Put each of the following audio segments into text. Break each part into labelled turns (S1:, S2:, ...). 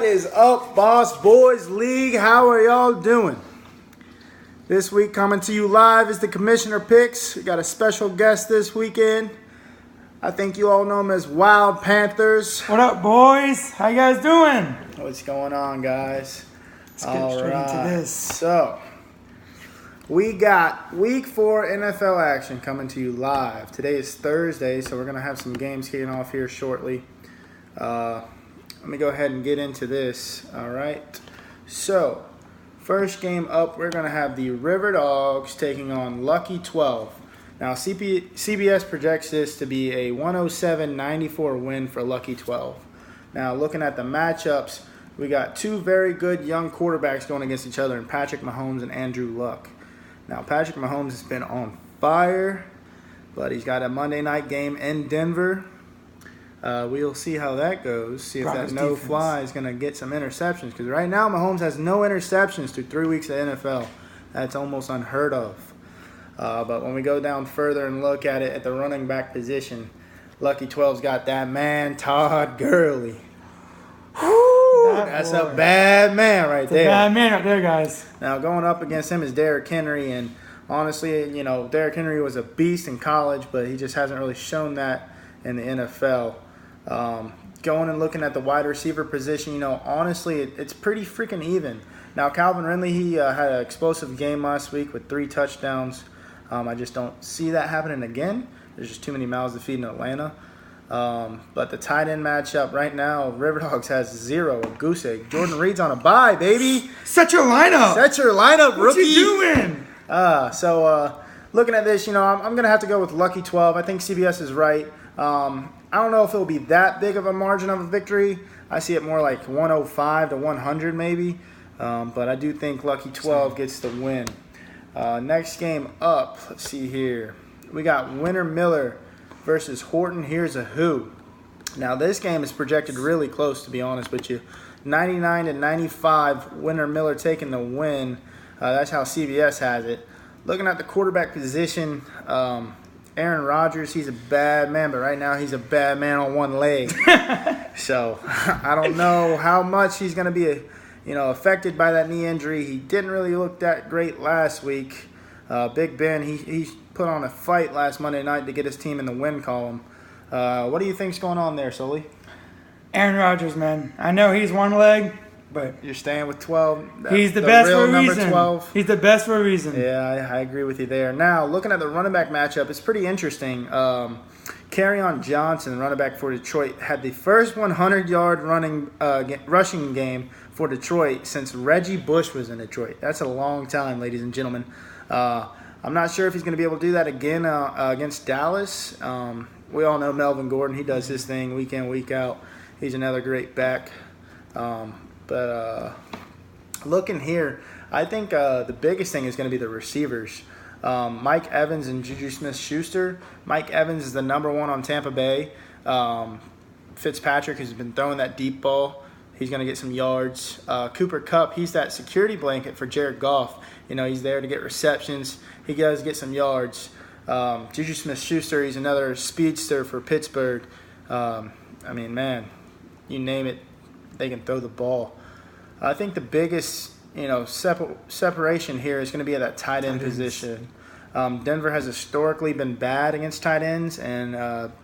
S1: is up, BossBoyz League? How are y'all doing? This week coming to you live is the Commissioner Picks. We got a special guest this weekend. I think you all know him as Wild Panthers.
S2: What up, boys? How you guys doing?
S1: What's going on, guys?
S2: Let's get straight into this.
S1: So, we got Week 4 NFL action coming to you live. Today is Thursday, so we're going to have some games kicking off here shortly. Let me go ahead and get into this. All right. So, first game up, we're going to have the River Dogs taking on Lucky 12. Now, CBS projects this to be a 107-94 win for Lucky 12. Now, looking at the matchups, we got two very good young quarterbacks going against each other in Patrick Mahomes and Andrew Luck. Now, Patrick Mahomes has been on fire, but he's got a Monday night game in Denver. We'll see how that goes. See if that no-fly is going to get some interceptions. Because right now, Mahomes has no interceptions through 3 weeks of NFL. That's almost unheard of. But when we go down further and look at it at the running back position, Lucky 12's got that man, Todd Gurley. That's a bad man right there.
S2: Bad man right there, guys.
S1: Now, going up against him is Derrick Henry. And honestly, you know, Derrick Henry was a beast in college, but he just hasn't really shown that in the NFL. Going and looking at the wide receiver position, you know, honestly, it's pretty freaking even. Now, Calvin Ridley, he had an explosive game last week with 3 touchdowns. I just don't see that happening again. There's just too many mouths to feed in Atlanta. But the tight end matchup right now, River Dogs has 0, a goose egg. Jordan Reed's on a bye, baby.
S2: Set your lineup.
S1: Set your lineup, rookie.
S2: What you doing?
S1: Looking at this, you know, I'm going to have to go with Lucky 12. I think CBS is right. I don't know if it'll be that big of a margin of a victory. I see it more like 105 to 100 maybe. But I do think Lucky 12 gets the win. Next game up, let's see here. We got Winter Miller versus Horton Here's a Who. Now, this game is projected really close, to be honest with you. 99 to 95, Winter Miller taking the win. That's how CBS has it. Looking at the quarterback position, Aaron Rodgers, he's a bad man, but right now he's a bad man on one leg. So I don't know how much he's going to be, affected by that knee injury. He didn't really look that great last week. Big Ben, he put on a fight last Monday night to get his team in the win column. What do you think's going on there, Sully?
S2: Aaron Rodgers, man. I know he's one leg, but
S1: you're staying with 12.
S2: He's the best for a
S1: number
S2: reason.
S1: 12.
S2: He's the best for a reason.
S1: Yeah, I agree with you there. Now, looking at the running back matchup, it's pretty interesting. Kerryon Johnson, running back for Detroit, had the first 100-yard rushing game for Detroit since Reggie Bush was in Detroit. That's a long time, ladies and gentlemen. I'm not sure if he's going to be able to do that again against Dallas. We all know Melvin Gordon. He does his thing week in, week out. He's another great back. But looking here, I think the biggest thing is going to be the receivers. Mike Evans and Juju Smith-Schuster. Mike Evans is the number 1 on Tampa Bay. Fitzpatrick has been throwing that deep ball. He's going to get some yards. Cooper Kupp, he's that security blanket for Jared Goff. You know, he's there to get receptions. He does get some yards. Juju Smith-Schuster, he's another speedster for Pittsburgh. Man, you name it, they can throw the ball. I think the biggest, separation here is going to be at that tight end position. Denver has historically been bad against tight ends, and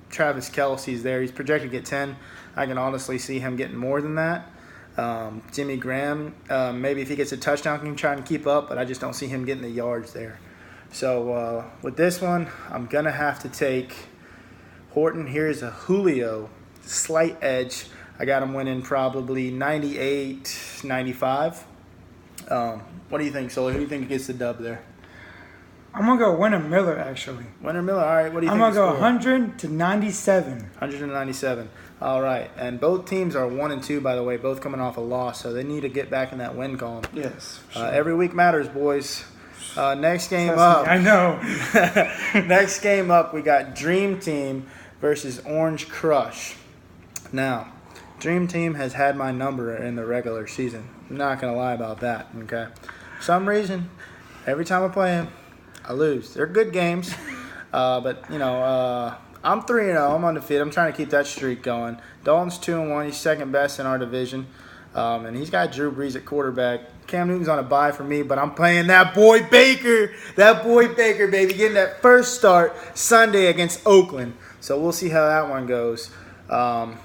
S1: Travis Kelce's there. He's projected to get 10. I can honestly see him getting more than that. Jimmy Graham, maybe if he gets a touchdown, can try and keep up, but I just don't see him getting the yards there. So with this one, I'm going to have to take Horton Here's a Julio, slight edge. I got him winning probably 98-95. What do you think, Sully? Who do you think gets the dub there?
S2: I'm going to go Winter Miller, actually.
S1: Winter Miller, all right. What do you think?
S2: I'm going to go 100 to 97.
S1: 197. All right. And both teams are 1 and 2, by the way, both coming off a loss, so they need to get back in that win column.
S2: Yes. Sure.
S1: Every week matters, boys. Next game up.
S2: I know.
S1: Next game up, we got Dream Team versus Orange Crush. Now, Dream Team has had my number in the regular season. I'm not going to lie about that, okay? For some reason, every time I play them, I lose. They're good games, but, I'm 3-0. I'm undefeated. I'm trying to keep that streak going. Dalton's 2-1. He's second best in our division. And he's got Drew Brees at quarterback. Cam Newton's on a bye for me, but I'm playing that boy Baker. That boy Baker, baby. Getting that first start Sunday against Oakland. So we'll see how that one goes. How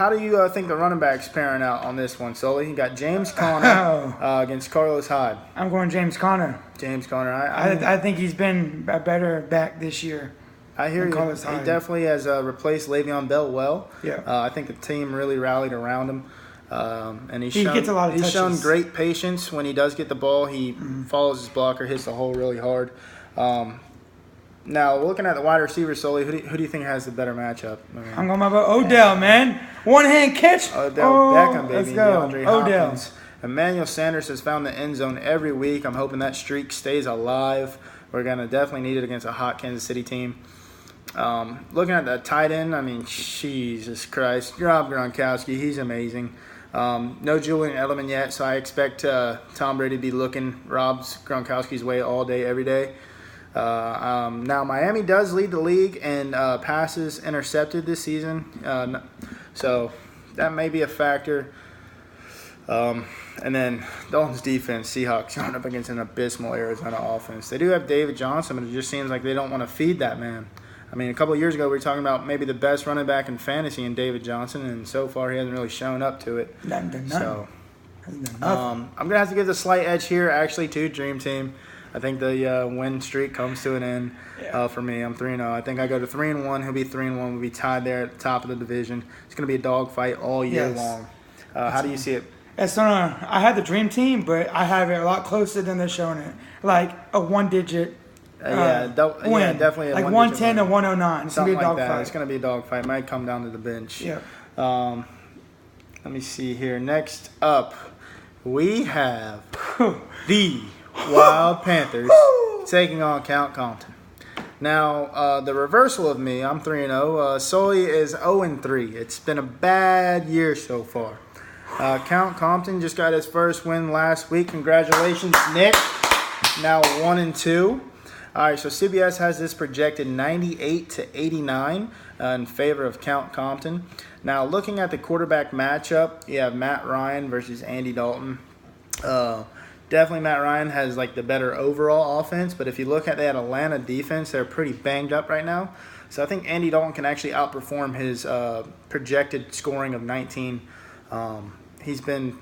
S1: do you think the running backs pairing out on this one, Sully? You got James Conner against Carlos Hyde.
S2: I'm going James Conner.
S1: James Conner.
S2: I think he's been a better back this year.
S1: I hear you. He definitely has replaced Le'Veon Bell well.
S2: Yeah.
S1: I think the team really rallied around him. And he
S2: gets a lot of touches.
S1: He's shown great patience when he does get the ball. He follows his blocker, hits the hole really hard. Now, looking at the wide receiver, Sully, who do you think has the better matchup?
S2: I'm going about Odell, man. One-hand catch.
S1: Odell Beckham, baby.
S2: Let's go.
S1: DeAndre
S2: Odell.
S1: Hopkins. Emmanuel Sanders has found the end zone every week. I'm hoping that streak stays alive. We're going to definitely need it against a hot Kansas City team. Looking at the tight end, I mean, Jesus Christ. Rob Gronkowski, he's amazing. No Julian Edelman yet, so I expect Tom Brady to be looking Gronkowski's way all day, every day. Now, Miami does lead the league in passes intercepted this season, so that may be a factor. And then Dalton's defense, Seahawks, going up against an abysmal Arizona offense. They do have David Johnson, but it just seems like they don't want to feed that man. I mean, a couple of years ago, we were talking about maybe the best running back in fantasy in David Johnson, and so far he hasn't really shown up to it. So, I'm going to have to give the slight edge here, actually, to Dream Team. I think the win streak comes to an end for me. I'm 3-0. I think I go to 3-1. He'll be 3-1. We'll be tied there at the top of the division. It's going to be a dogfight all year long. How do you see it?
S2: I had the Dream Team, but I have it a lot closer than they're showing it. Like a one-digit win.
S1: Definitely.
S2: Like 110 to 109. It's
S1: Something
S2: going to be a
S1: like that.
S2: dogfight.
S1: It's going to be a dogfight. It might come down to the bench.
S2: Yeah.
S1: Let me see here. Next up, we have the Wild Panthers taking on Count Compton. Now, the reversal of me, I'm 3-0. Sully is 0-3. It's been a bad year so far. Count Compton just got his first win last week. Congratulations, Nick. Now 1-2. All right, so CBS has this projected 98-89 in favor of Count Compton. Now, looking at the quarterback matchup, you have Matt Ryan versus Andy Dalton. Definitely Matt Ryan has like the better overall offense, but if you look at that Atlanta defense, they're pretty banged up right now. So I think Andy Dalton can actually outperform his projected scoring of 19. He's been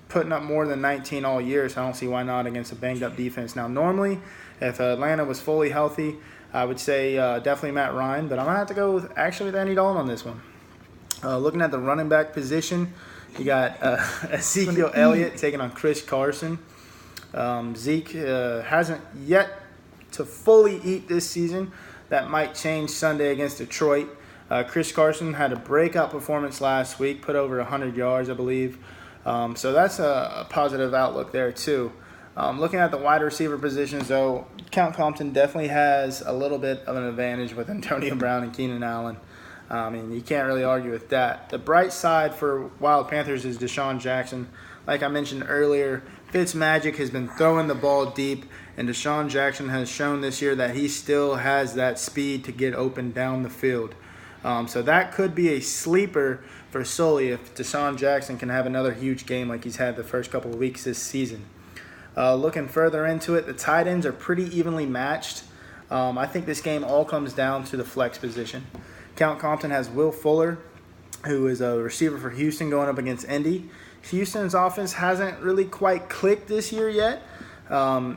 S1: putting up more than 19 all year, so I don't see why not against a banged-up defense. Now, normally, if Atlanta was fully healthy, I would say definitely Matt Ryan, but I'm going to have to go with Andy Dalton on this one. Looking at the running back position, you got Ezekiel Elliott taking on Chris Carson. Zeke hasn't yet to fully eat this season. That might change Sunday against Detroit. Chris Carson had a breakout performance last week, put over 100 yards, I believe. So that's a positive outlook there, too. Looking at the wide receiver positions, though, Count Compton definitely has a little bit of an advantage with Antonio Brown and Keenan Allen. I mean, you can't really argue with that. The bright side for Wild Panthers is Deshaun Jackson. Like I mentioned earlier, Fitzmagic has been throwing the ball deep, and Deshaun Jackson has shown this year that he still has that speed to get open down the field. So that could be a sleeper for Sully if Deshaun Jackson can have another huge game like he's had the first couple of weeks this season. Looking further into it, the tight ends are pretty evenly matched. I think this game all comes down to the flex position. Count Compton has Will Fuller, who is a receiver for Houston going up against Indy. Houston's offense hasn't really quite clicked this year yet.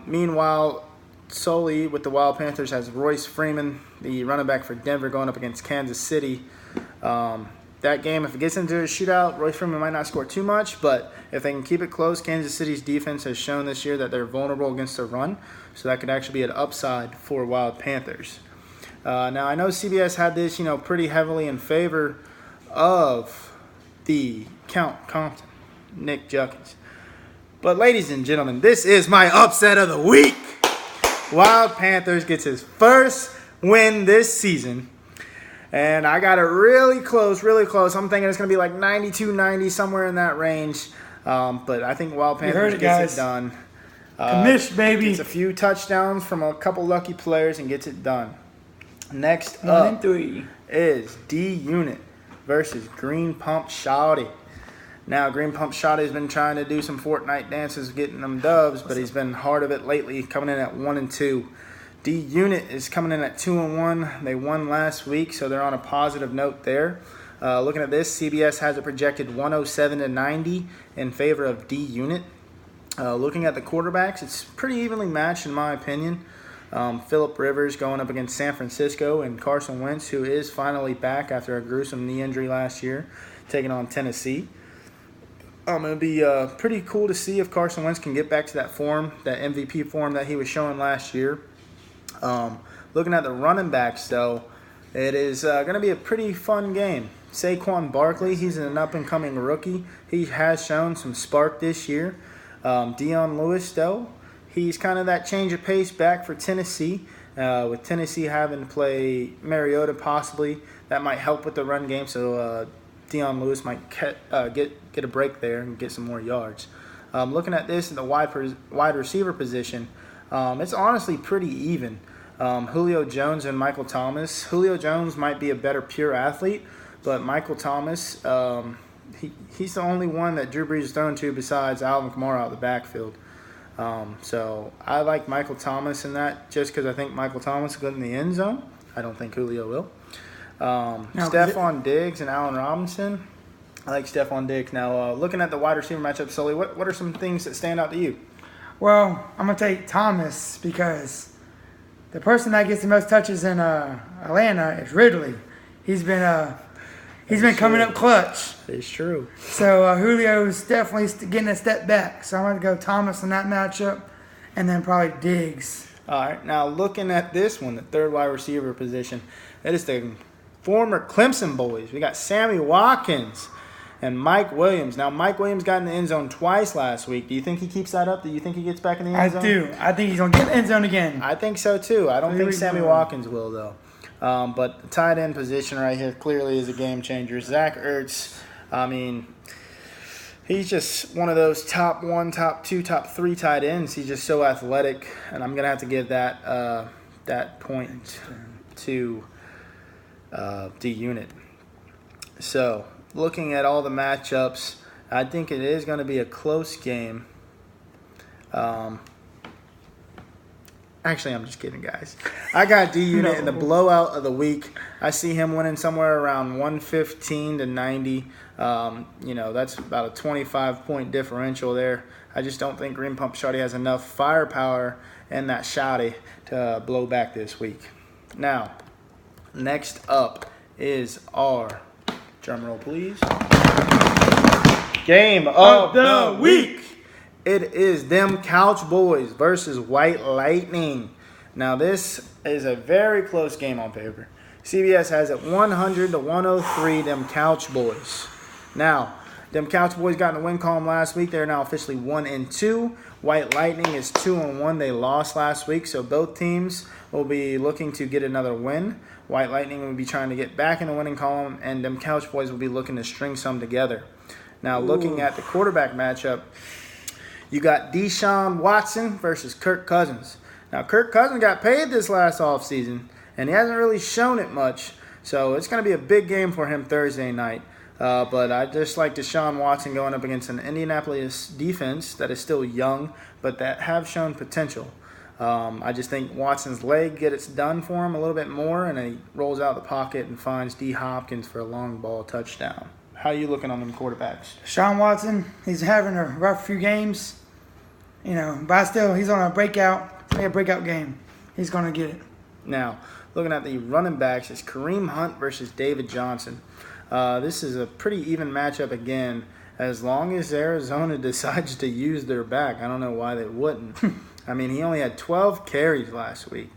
S1: Meanwhile, Sully with the Wild Panthers has Royce Freeman, the running back for Denver, going up against Kansas City. That game, if it gets into a shootout, Royce Freeman might not score too much, but if they can keep it close, Kansas City's defense has shown this year that they're vulnerable against the run, so that could actually be an upside for Wild Panthers. Now, I know CBS had this, pretty heavily in favor of the Count Compton, Nick Juckins. But, ladies and gentlemen, this is my upset of the week. Wild Panthers gets his first win this season. And I got it really close, really close. I'm thinking it's going to be like 92-90, somewhere in that range. But I think Wild Panthers gets it done.
S2: Commish, baby.
S1: Gets a few touchdowns from a couple lucky players and gets it done. Next up is D-Unit versus Green Pump Shawty. Now, Green Pump Shotty's been trying to do some Fortnite dances, getting them dubs, but he's been hard of it lately, coming in at 1-2. D Unit is coming in at 2-1. They won last week, so they're on a positive note there. Looking at this, CBS has it projected 107-90 in favor of D Unit. Looking at the quarterbacks, it's pretty evenly matched in my opinion. Phillip Rivers going up against San Francisco, and Carson Wentz, who is finally back after a gruesome knee injury last year, taking on Tennessee. It'll be pretty cool to see if Carson Wentz can get back to that form, that MVP form that he was showing last year. Looking at the running backs, though, it is going to be a pretty fun game. Saquon Barkley, he's an up-and-coming rookie. He has shown some spark this year. Dion Lewis, though, he's kind of that change of pace back for Tennessee. With Tennessee having to play Mariota possibly, that might help with the run game. So Dion Lewis might get a break there and get some more yards. Looking at this in the wide receiver position, it's honestly pretty even. Julio Jones and Michael Thomas. Julio Jones might be a better pure athlete, but Michael Thomas, he's the only one that Drew Brees is thrown to besides Alvin Kamara out of the backfield. So I like Michael Thomas in that just because I think Michael Thomas is good in the end zone. I don't think Julio will. Stephon Diggs and Allen Robinson. I like Stephon Diggs. Now, looking at the wide receiver matchup, Sully, what are some things that stand out to you?
S2: Well, I'm going to take Thomas because the person that gets the most touches in Atlanta is Ridley. He's been coming up clutch.
S1: It's true.
S2: So Julio's definitely getting a step back. So I'm going to go Thomas in that matchup, and then probably Diggs.
S1: All right. Now looking at this one, the third wide receiver position, it is the former Clemson boys. We got Sammy Watkins and Mike Williams. Now Mike Williams got in the end zone twice last week. Do you think he keeps that up? Do you think he gets back in the end zone?
S2: I do. I think he's going to get in the end zone again.
S1: I think so too. I don't think Sammy Watkins will though. But the tight end position right here clearly is a game changer. Zach Ertz, I mean, he's just one of those top 1, top 2, top 3 tight ends. He's just so athletic, and I'm going to have to give that point to D Unit. So, looking at all the matchups, I think it is going to be a close game. Actually, I'm just kidding, guys. I got D Unit in the blowout of the week. I see him winning somewhere around 115-90. That's about a 25-point differential there. I just don't think Green Pump Shotty has enough firepower in that Shotty to blow back this week. Now, next up is our, drumroll please, game of the week. It is them Couch Boys versus White Lightning. Now, this is a very close game on paper. CBS has it 100-103, them Couch Boys. Now, them Couch Boys got in the win column last week. They're now officially 1-2. White Lightning is 2-1. They lost last week, so both teams will be looking to get another win. White Lightning will be trying to get back in the winning column, and them Couch Boys will be looking to string some together. Now, looking at the quarterback matchup, you got Deshaun Watson versus Kirk Cousins. Now, Kirk Cousins got paid this last offseason, and he hasn't really shown it much. So it's going to be a big game for him Thursday night. But I just like Deshaun Watson going up against an Indianapolis defense that is still young, but that have shown potential. I just think Watson's leg gets it done for him a little bit more, and he rolls out of the pocket and finds D. Hopkins for a long ball touchdown. How are you looking on them quarterbacks?
S2: Deshaun Watson, he's having a rough few games. But still, he's on a breakout. It's going to be a breakout game. He's going to get it.
S1: Now, looking at the running backs, it's Kareem Hunt versus David Johnson. This is a pretty even matchup again, as long as Arizona decides to use their back. I don't know why they wouldn't. I mean, he only had 12 carries last week.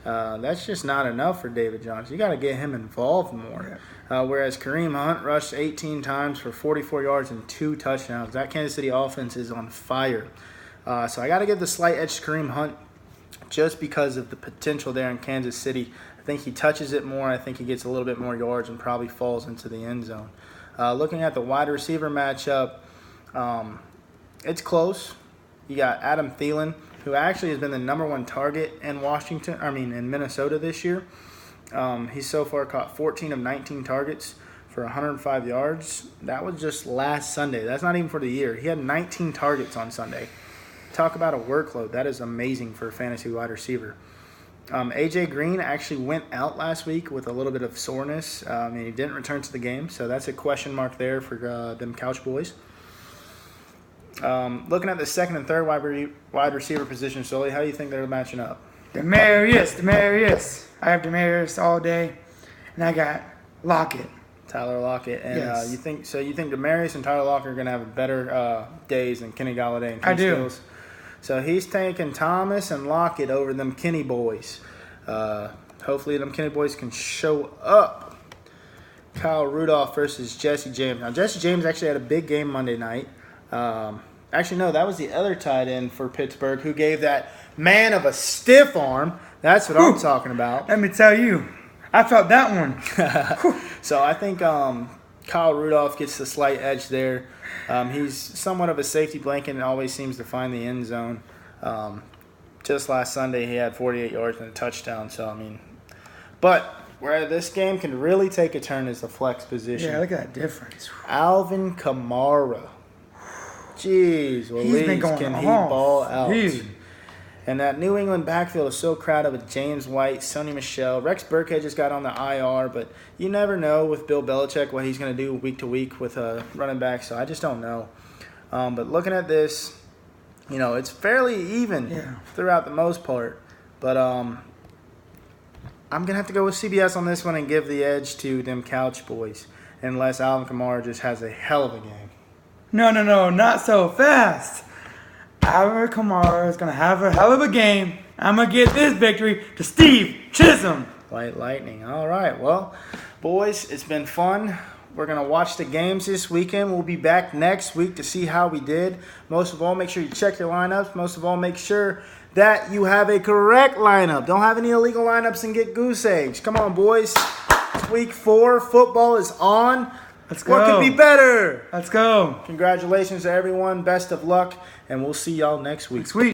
S1: That's just not enough for David Johnson. You got to get him involved more. Whereas Kareem Hunt rushed 18 times for 44 yards and 2 touchdowns. That Kansas City offense is on fire. So I got to give the slight edge to Kareem Hunt just because of the potential there in Kansas City. I think he touches it more. I think he gets a little bit more yards and probably falls into the end zone. Looking at the wide receiver matchup, it's close. You got Adam Thielen, who actually has been the number 1 target in in Minnesota this year. He's so far caught 14 of 19 targets for 105 yards. That was just last Sunday. That's not even for the year. He had 19 targets on Sunday. Talk about a workload. That is amazing for a fantasy wide receiver. A.J. Green actually went out last week with a little bit of soreness, and he didn't return to the game. So that's a question mark there for them Couch Boys. Looking at the second and third wide receiver position, Sully, how do you think they're matching up?
S2: Demarius. I have Demarius all day, and I got Lockett.
S1: Tyler Lockett. And
S2: Yes.
S1: you think Demarius and Tyler Lockett are going to have better days than Kenny Galladay and Kenny
S2: I do.
S1: Stills? So he's taking Thomas and Lockett over them Kenny boys. Hopefully them Kenny boys can show up. Kyle Rudolph versus Jesse James. Now, Jesse James actually had a big game Monday night. Actually, no, that was the other tight end for Pittsburgh who gave that man of a stiff arm. That's what I'm talking about.
S2: Let me tell you, I felt that one.
S1: So I think Kyle Rudolph gets the slight edge there. He's somewhat of a safety blanket and always seems to find the end zone. Just last Sunday, he had 48 yards and a touchdown. So, but where this game can really take a turn is the flex position.
S2: Yeah, look at that difference.
S1: Alvin Kamara. Jeez,
S2: He's been going
S1: can he
S2: off.
S1: ball out?
S2: Dude.
S1: And that New England backfield is so crowded with James White, Sonny Michel. Rex Burkhead just got on the IR, but you never know with Bill Belichick what he's going to do week to week with running back, so I just don't know. But looking at this, it's fairly even throughout the most part. But I'm going to have to go with CBS on this one and give the edge to them Couch Boys, unless Alvin Kamara just has a hell of a game.
S2: No, not so fast. Alvin Kamara is going to have a hell of a game. I'm going to get this victory to Steve Chisholm.
S1: White Lightning. All right. Well, boys, it's been fun. We're going to watch the games this weekend. We'll be back next week to see how we did. Most of all, make sure you check your lineups. Most of all, make sure that you have a correct lineup. Don't have any illegal lineups and get goose eggs. Come on, boys. It's week 4. Football is on.
S2: Let's go.
S1: What could be better?
S2: Let's go.
S1: Congratulations to everyone. Best of luck. And we'll see y'all next week.
S2: Next week.